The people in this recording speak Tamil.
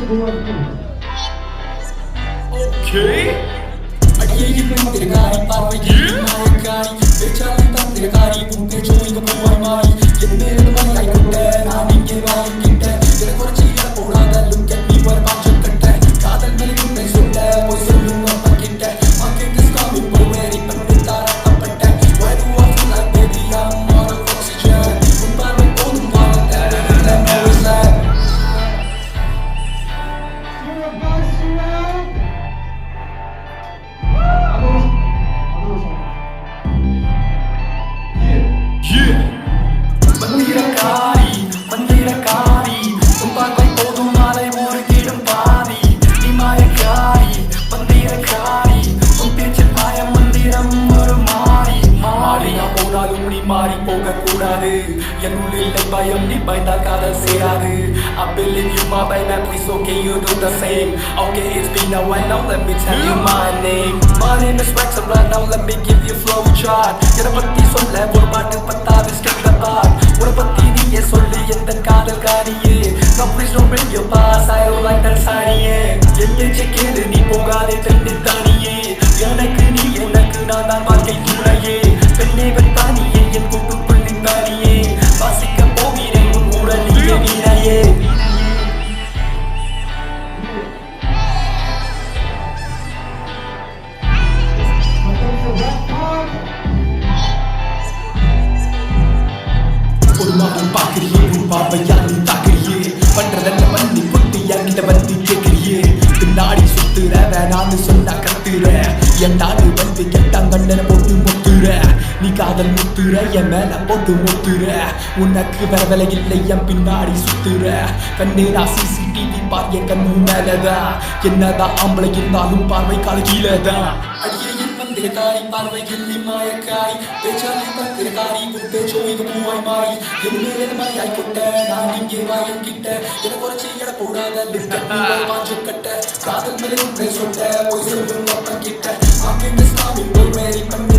Okay. Ayer mendirgari parve mayakari Bechali tandirgari punte choinga puai mai Yenner mai ai kutte naninge vai kitte Yere korchi yere podada look at me war panchu katte Kadal mele kunne solla poi sollum appa kitte Market is coming poveri pannitara tappatte Why do I feel like baby I'm out of oxygen Un parve podum vaalatte let me know it's like மந்திரக்காரி உன் பார்வை போதும் மாலை ஒரு கிடும் பாதி நீ மாயக்காரி மந்திரக்காரி உன் பேச்சில் மாய மந்திரம் ஒரு மாறி மாறினா போனாலும் நீ மாறி போக கூடாது என் உள்ளில்லை பயம் நீ பயந்தால் காதல் சேராது I believe you my baby please okay you do the same okay it's been a while now let me tell you my name my name is Rex and right now let me give you flow chart என பத்தி சொல்ல ஒரு பாட்டு பத்தாவது skip the part ஒரு பத்தி நீயே சொல்லு எந்த காதல் காரியே no please don't bring your past I don't like that சாரியே எங்கே கேளு நீ போகாதே தண்ணி தானியே எனக்கு நீ எனக்கு நான் தான் வாழ்க்கை துணையே பெண்ணே வெட்டானியே என் கூட்டுக்குள் நின்றானியே வாசிக்க போகிறேன் உன் உடலியே வீணையே ஒரு மகன் பார்க்கிறியே உன் பார்வையால் நீ தாக்குறியே பண்றதல்ல பண்ணி புத்தி என்கிட்ட வந்து கேட்கிறியே பின்னாடி சுத்துற வேணான்னு சொன்னா கத்துற என்னாடு வந்து கெட்டாங்கண்ணனை போட்டு முத்துற நீ காதல் முத்துற என் மேல போட்டு முத்துற உனக்கு வேற வேலை இல்லை என் பின்னாடி சுத்துற கண்ணு நான் சிசிடிவி பார் என் கண்ணு மேலதான் என்னதான் ஆம்பளை இருந்தாலும் பார்வை கால கீழதான் அடியே மந்திரக்காரி பார்வையில் நீ மாயக்காரி பேச்சாலி தந்திரக்காரி புத்தே சோய்க பூவாய் மாறி என் மலையாய் கொட்ட நான் இங்கே வாயன் கிட்ட என குறைச்சி எட போடாத பாஞ்சு கட்ட காதல் மேலே சொல்ல போய் சொல்லும் அப்பன் கிட்ட மார்க்கெட் இஸ் கமிங் ஒரு வேரி பண்ணி